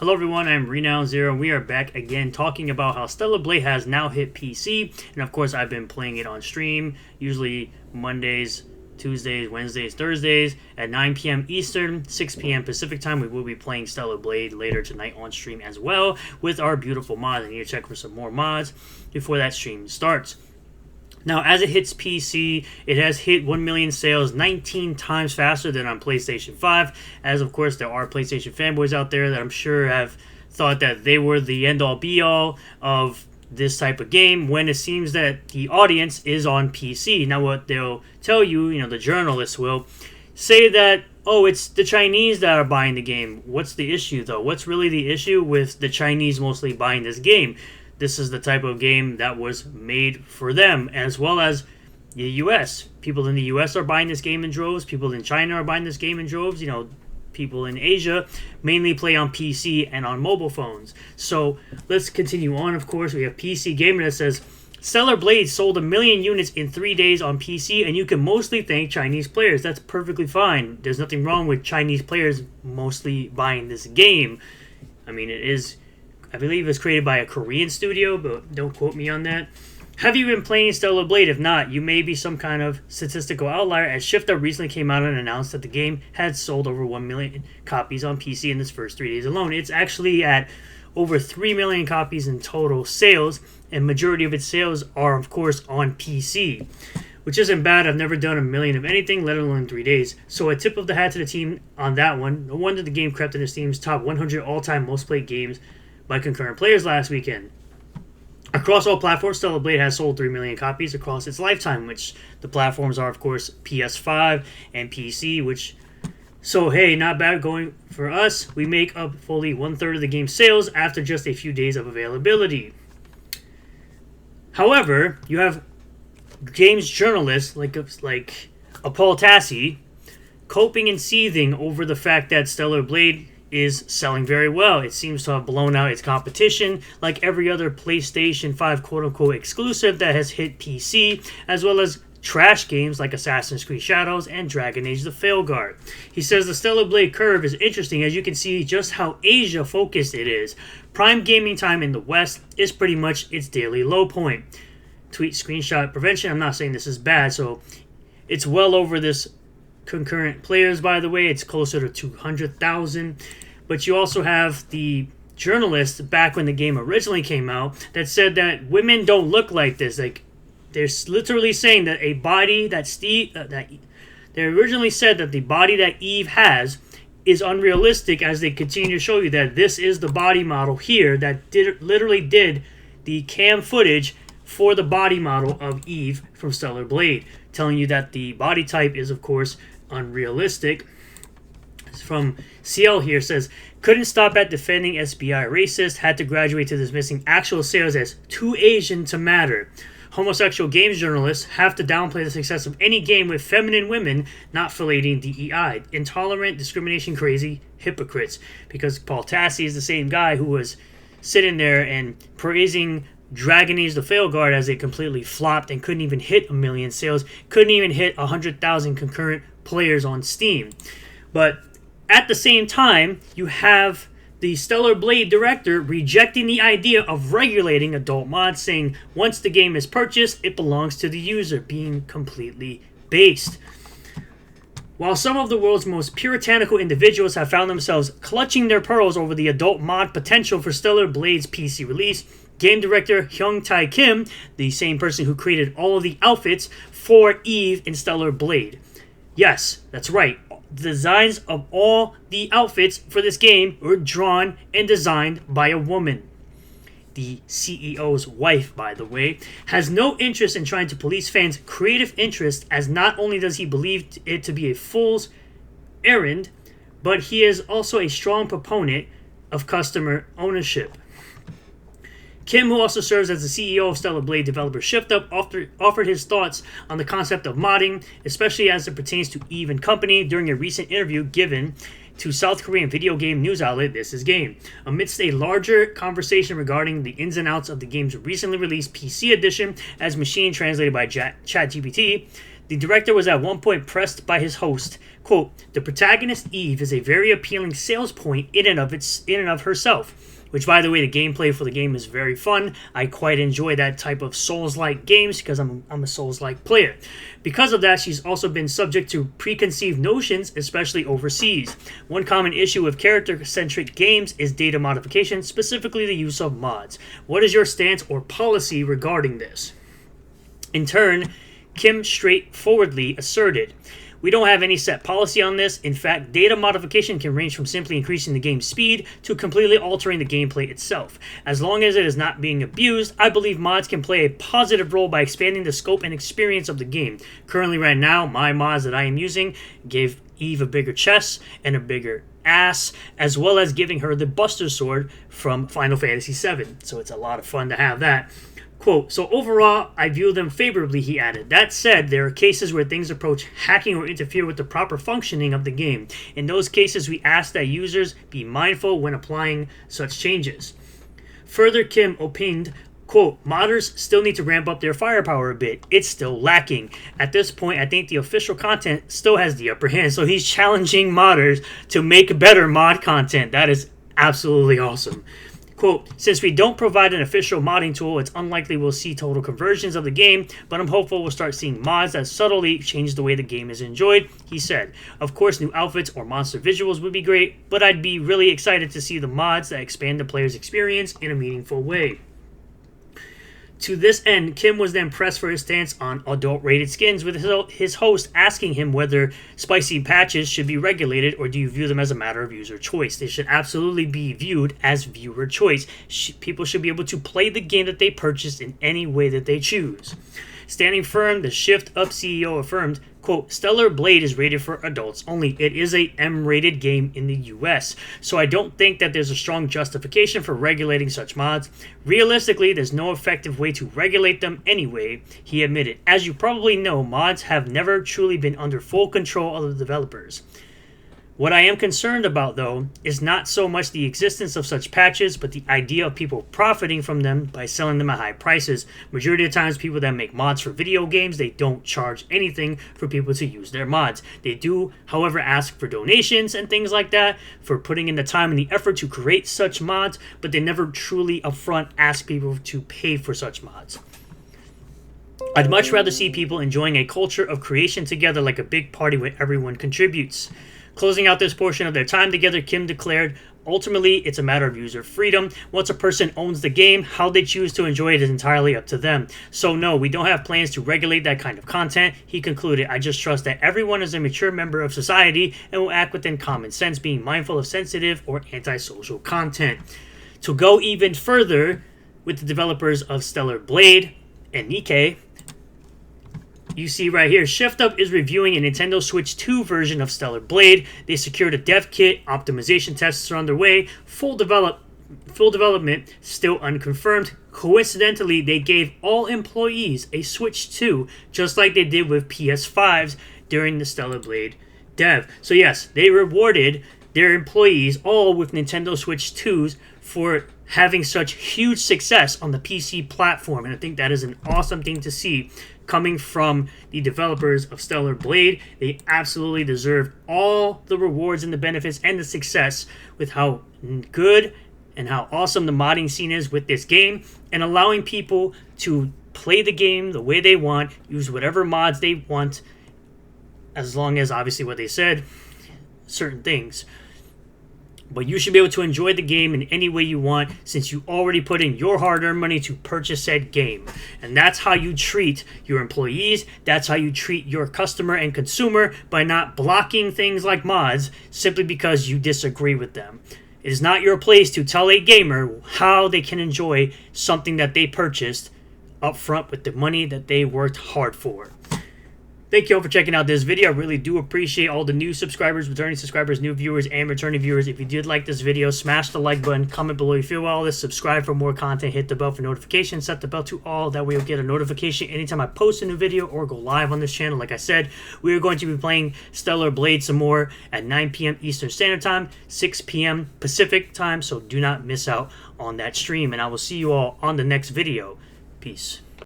Hello everyone, I'm Renown0 and we are back again talking about how Stellar Blade has now hit PC. And of course I've been playing it on stream, usually Mondays, Tuesdays, Wednesdays, Thursdays at 9 p.m. Eastern, 6 p.m. Pacific time. We will be playing Stellar Blade later tonight on stream as well with our beautiful mods. I need to check for some more mods before that stream starts. Now, as it hits PC, it has hit 1 million sales 19 times faster than on PlayStation 5, as of course there are PlayStation fanboys out there that I'm sure have thought that they were the end-all be-all of this type of game, when it seems that the audience is on PC. Now, what they'll tell you, the journalists will say that, oh, it's the Chinese that are buying the game. What's the issue, though? What's really the issue with the Chinese mostly buying this game? This is the type of game that was made for them, as well as the U.S. People in the U.S. are buying this game in droves. People in China are buying this game in droves. People in Asia mainly play on PC and on mobile phones. So let's continue on. Of course, we have PC Gamer that says, Stellar Blade sold 1 million units in 3 days on PC, and you can mostly thank Chinese players. That's perfectly fine. There's nothing wrong with Chinese players mostly buying this game. I mean, I believe it was created by a Korean studio, but don't quote me on that. Have you been playing Stellar Blade? If not, you may be some kind of statistical outlier, as Shift Up recently came out and announced that the game had sold over 1 million copies on PC in its first 3 days alone. It's actually at over 3 million copies in total sales, and majority of its sales are, of course, on PC, which isn't bad. I've never done 1 million of anything, let alone in 3 days. So a tip of the hat to the team on that one. No wonder the game crept into Steam's top 100 all-time most played games by concurrent players last weekend. Across all platforms, Stellar Blade has sold 3 million copies across its lifetime, which the platforms are, of course, PS5 and PC, so hey, not bad going for us. We make up fully 1/3 of the game's sales after just a few days of availability. However, you have games journalists like a Paul Tassi coping and seething over the fact that Stellar Blade is selling very well. It seems to have blown out its competition like every other PlayStation 5 quote-unquote exclusive that has hit PC, as well as trash games like Assassin's Creed Shadows and Dragon Age the Failguard. He says the Stellar Blade curve is interesting, as you can see just how Asia focused it is. Prime gaming time in the West is pretty much its daily low point. Tweet screenshot prevention, I'm not saying this is bad, so it's well over this concurrent players, by the way. It's closer to 200,000. But you also have the journalist back when the game originally came out that said that women don't look like this. Like, they're literally saying that a body that they originally said that the body that Eve has is unrealistic, as they continue to show you that this is the body model here that literally did the cam footage for the body model of Eve from Stellar Blade, telling you that the body type is, of course, unrealistic. From CL here says, couldn't stop at defending SBI racist, had to graduate to dismissing actual sales as too Asian to matter. Homosexual games journalists have to downplay the success of any game with feminine women not filleting DEI. Intolerant, discrimination crazy hypocrites. Because Paul Tassi is the same guy who was sitting there and praising Dragon Age the Failguard as it completely flopped and couldn't even hit 1 million sales, couldn't even hit 100,000 concurrent players on Steam. But at the same time, you have the Stellar Blade director rejecting the idea of regulating adult mods, saying once the game is purchased, it belongs to the user, being completely based. While some of the world's most puritanical individuals have found themselves clutching their pearls over the adult mod potential for Stellar Blade's PC release, game director Hyung Tae Kim, the same person who created all of the outfits for Eve in Stellar Blade. Yes, that's right. The designs of all the outfits for this game were drawn and designed by a woman. The CEO's wife, by the way, has no interest in trying to police fans' creative interest, as not only does he believe it to be a fool's errand, but he is also a strong proponent of customer ownership. Kim, who also serves as the CEO of Stellar Blade developer ShiftUp, offered his thoughts on the concept of modding, especially as it pertains to Eve and Company, during a recent interview given to South Korean video game news outlet This Is Game. Amidst a larger conversation regarding the ins and outs of the game's recently released PC edition as machine translated by ChatGPT, The director was at one point pressed by his host, quote, "The protagonist Eve is a very appealing sales point in and of herself," which, by the way, the gameplay for the game is very fun. I quite enjoy that type of Souls-like games because I'm a Souls-like player. Because of that, she's also been subject to preconceived notions, especially overseas. One common issue with character-centric games is data modification, specifically the use of mods. What is your stance or policy regarding this? In turn, Kim straightforwardly asserted, "We don't have any set policy on this. In fact, data modification can range from simply increasing the game's speed to completely altering the gameplay itself. As long as it is not being abused, I believe mods can play a positive role by expanding the scope and experience of the game. Currently, right now, my mods that I am using gave Eve a bigger chest and a bigger ass, as well as giving her the Buster Sword from Final Fantasy VII. So it's a lot of fun to have that." Quote, "So overall, I view them favorably," he added. "That said, there are cases where things approach hacking or interfere with the proper functioning of the game. In those cases, we ask that users be mindful when applying such changes." Further, Kim opined, quote, "Modders still need to ramp up their firepower a bit. It's still lacking. At this point, I think the official content still has the upper hand." So he's challenging modders to make better mod content. That is absolutely awesome. Quote, "Since we don't provide an official modding tool, it's unlikely we'll see total conversions of the game, but I'm hopeful we'll start seeing mods that subtly change the way the game is enjoyed," he said. "Of course, new outfits or monster visuals would be great, but I'd be really excited to see the mods that expand the player's experience in a meaningful way." To this end, Kim was then pressed for his stance on adult-rated skins, with his host asking him whether spicy patches should be regulated or do you view them as a matter of user choice. They should absolutely be viewed as viewer choice. People should be able to play the game that they purchased in any way that they choose. Standing firm, the Shift Up CEO affirmed, quote, "Stellar Blade is rated for adults only. It is a M-rated game in the US, so I don't think that there's a strong justification for regulating such mods. Realistically, there's no effective way to regulate them anyway," he admitted. "As you probably know, mods have never truly been under full control of the developers. What I am concerned about, though, is not so much the existence of such patches, but the idea of people profiting from them by selling them at high prices. Majority of the times, people that make mods for video games, they don't charge anything for people to use their mods. They do, however, ask for donations and things like that for putting in the time and the effort to create such mods, but they never truly upfront ask people to pay for such mods. I'd much rather see people enjoying a culture of creation together like a big party where everyone contributes." Closing out this portion of their time together, Kim declared, "Ultimately, it's a matter of user freedom. Once a person owns the game, how they choose to enjoy it is entirely up to them. So no, we don't have plans to regulate that kind of content," he concluded. "I just trust that everyone is a mature member of society and will act within common sense, being mindful of sensitive or antisocial content." To go even further with the developers of Stellar Blade and Nikkei, you see right here, Shift Up is reviewing a Nintendo Switch 2 version of Stellar Blade. They secured a dev kit, optimization tests are underway, full development still unconfirmed. Coincidentally, they gave all employees a Switch 2, just like they did with PS5s during the Stellar Blade dev. So yes, they rewarded their employees all with Nintendo Switch 2s for having such huge success on the PC platform, and I think that is an awesome thing to see coming from the developers of Stellar Blade. They absolutely deserve all the rewards and the benefits and the success with how good and how awesome the modding scene is with this game, and allowing people to play the game the way they want, use whatever mods they want, as long as, obviously, what they said, certain things. But you should be able to enjoy the game in any way you want, since you already put in your hard-earned money to purchase said game. And that's how you treat your employees. That's how you treat your customer and consumer, by not blocking things like mods simply because you disagree with them. It is not your place to tell a gamer how they can enjoy something that they purchased up front with the money that they worked hard for. Thank you all for checking out this video. I really do appreciate all the new subscribers, returning subscribers, new viewers, and returning viewers. If you did like this video, smash the like button, comment below if you feel all this, subscribe for more content, hit the bell for notifications, set the bell to all. That way you'll get a notification anytime I post a new video or go live on this channel. Like I said, we are going to be playing Stellar Blade some more at 9 p.m. Eastern Standard Time, 6 p.m. Pacific Time, so do not miss out on that stream. And I will see you all on the next video. Peace.